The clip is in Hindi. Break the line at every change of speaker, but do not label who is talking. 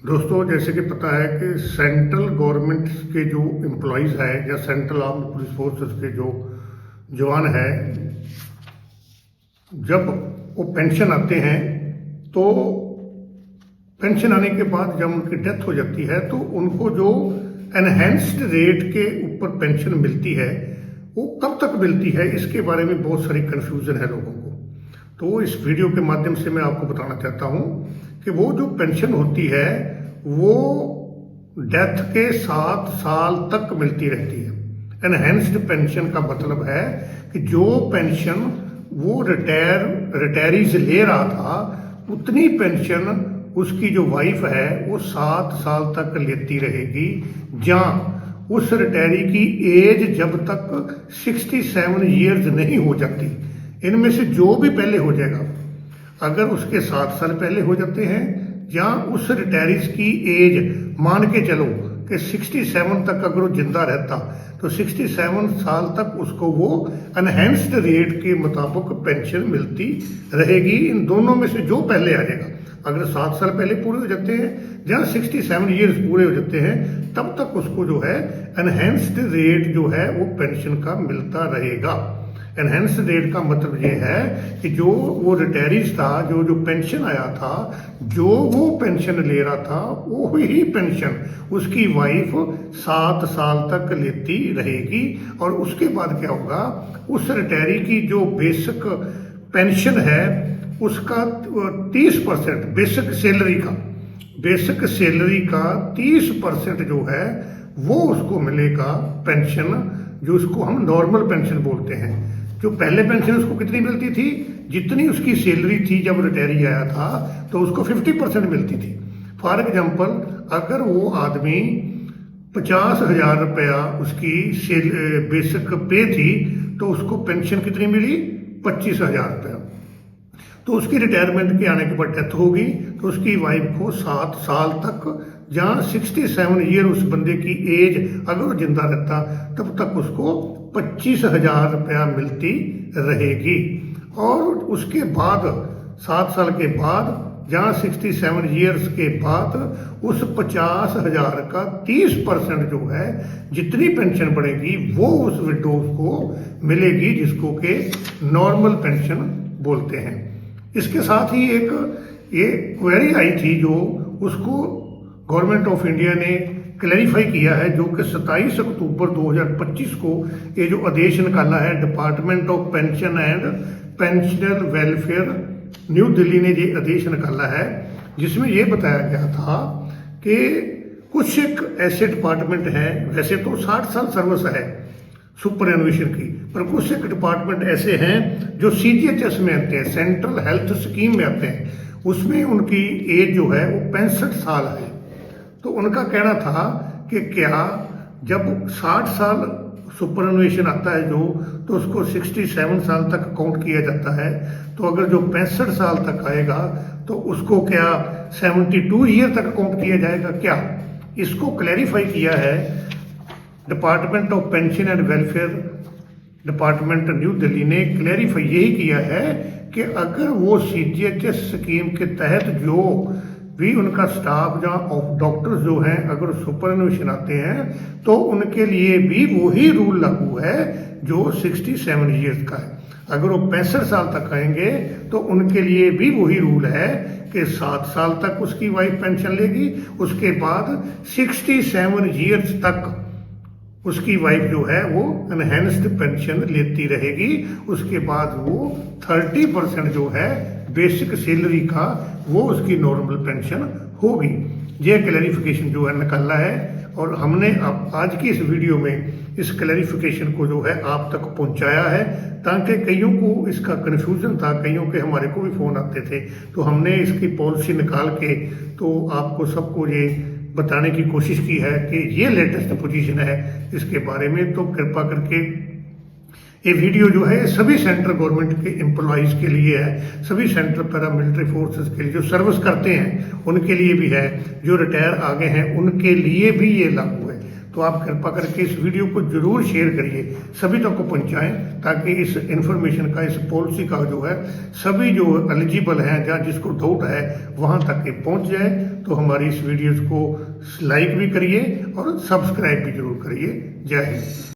दोस्तों, जैसे कि पता है कि सेंट्रल गवर्नमेंट के जो एम्प्लॉयज़ है या सेंट्रल आर्म्ड पुलिस फोर्सेस के जो जवान है, जब वो पेंशन आते हैं तो पेंशन आने के बाद जब उनकी डेथ हो जाती है तो उनको जो एनहेंस्ड रेट के ऊपर पेंशन मिलती है वो कब तक मिलती है, इसके बारे में बहुत सारी कन्फ्यूज़न है लोगों को। तो इस वीडियो के माध्यम से मैं आपको बताना चाहता हूँ कि वो जो पेंशन होती है वो डेथ के 7 साल तक मिलती रहती है। एनहेंस्ड पेंशन का मतलब है कि जो पेंशन वो रिटायरीज ले रहा था उतनी पेंशन उसकी जो वाइफ है वो 7 साल तक लेती रहेगी, जहाँ उस रिटायरी की एज जब तक 67 ईयर्स नहीं हो जाती। इनमें से जो भी पहले हो जाएगा, अगर उसके 7 साल पहले हो जाते हैं या उस रिटायरीज की एज मान के चलो कि 67 तक अगर वो जिंदा रहता तो 67 साल तक उसको वो एनहेंस्ड रेट के मुताबिक पेंशन मिलती रहेगी। इन दोनों में से जो पहले आ जाएगा, अगर 7 साल पहले पूरे हो जाते हैं या 67 ईयर्स पूरे हो जाते हैं, तब तक उसको जो है एनहेंस्ड रेट जो है वो पेंशन का मिलता रहेगा। एनहेंस रेट का मतलब ये है कि जो वो रिटायरीज था, जो पेंशन आया था, जो वो पेंशन ले रहा था वो ही पेंशन उसकी वाइफ 7 साल तक लेती रहेगी। और उसके बाद क्या होगा, उस रिटायरी की जो बेसिक पेंशन है उसका 30% बेसिक सैलरी का 30% जो है वो उसको मिलेगा पेंशन, जो उसको हम नॉर्मल पेंशन बोलते हैं। जो पहले पेंशन उसको कितनी मिलती थी, जितनी उसकी सैलरी थी जब रिटायरी आया था तो उसको 50% मिलती थी। फॉर एग्जांपल, अगर वो आदमी 50,000 रुपया उसकी बेसिक पे थी तो उसको पेंशन कितनी मिली, 25,000 रुपया। तो उसकी रिटायरमेंट के आने के बाद डेथ होगी तो उसकी वाइफ को 7 साल तक, जहाँ 67 ईयर उस बंदे की एज अगर वो जिंदा रहता तब तक उसको 25,000 रुपया मिलती रहेगी। और उसके बाद 7 साल के बाद, जहाँ 67 ईयर्स के बाद उस 50,000 का 30% जो है जितनी पेंशन बढ़ेगी वो उस विडोज को मिलेगी, जिसको के नॉर्मल पेंशन बोलते हैं। इसके साथ ही एक ये क्वेरी आई थी जो उसको गवर्नमेंट ऑफ इंडिया ने क्लैरिफाई किया है, जो कि 27 अक्टूबर 2025 को ये जो आदेश निकाला है department of pension and pensioner welfare new Delhi ने ये आदेश निकाला है, जिसमें ये बताया गया था कि कुछ एक ऐसे डिपार्टमेंट हैं, वैसे तो 60 साल सर्विस है सुपर एनुएशन की, पर कुछ एक डिपार्टमेंट ऐसे हैं जो CGHS में आते हैं, सेंट्रल हेल्थ स्कीम में आते हैं, उसमें उनकी एज जो है वो 65 साल है। तो उनका कहना था कि क्या जब 60 साल सुपर एनुएशन आता है जो, तो उसको 67 साल तक काउंट किया जाता है। तो अगर जो 65 साल तक आएगा तो उसको क्या 72 ईयर तक काउंट किया जाएगा क्या? इसको क्लैरिफाई किया है department of pension and welfare department new Delhi ने क्लैरिफाई यही किया है कि अगर वो CGHS स्कीम के तहत जो भी उनका स्टाफ जहाँ डॉक्टर्स जो हैं अगर सुपर एनुएशन आते हैं तो उनके लिए भी वही रूल लागू है जो 67 ईयर्स का है। अगर वो 65 साल तक आएंगे तो उनके लिए भी वही रूल है कि 7 साल तक उसकी वाइफ पेंशन लेगी, उसके बाद 67 ईयर्स तक उसकी वाइफ जो है वो एनहेंस्ड पेंशन लेती रहेगी। उसके बाद वो 30% जो है बेसिक सैलरी का वो उसकी नॉर्मल पेंशन होगी। ये क्लैरिफिकेशन जो है निकाला है और हमने अब आज की इस वीडियो में इस क्लैरिफिकेशन को जो है आप तक पहुंचाया है, ताकि कईयों को इसका कन्फ्यूज़न था, कईयों के हमारे को भी फ़ोन आते थे, तो हमने इसकी पॉलिसी निकाल के तो आपको सबको ये बताने की कोशिश की है कि ये लेटेस्ट पोजीशन है इसके बारे में। तो कृपा करके ये वीडियो जो है सभी सेंट्रल गवर्नमेंट के एम्प्लॉयज़ के लिए है, सभी सेंट्रल पैरामिलिट्री फोर्सेस के लिए जो सर्विस करते हैं उनके लिए भी है, जो रिटायर आ गए हैं उनके लिए भी ये लागू है। तो आप कृपा करके इस वीडियो को जरूर शेयर करिए, सभी तक को पहुंचाएं, ताकि इस इन्फॉर्मेशन का, इस पॉलिसी का जो है सभी जो एलिजिबल हैं या जिसको डाउट है वहां तक ये पहुंच जाए। तो हमारी इस वीडियोज़ को लाइक भी करिए और सब्सक्राइब भी जरूर करिए। जय हिंद।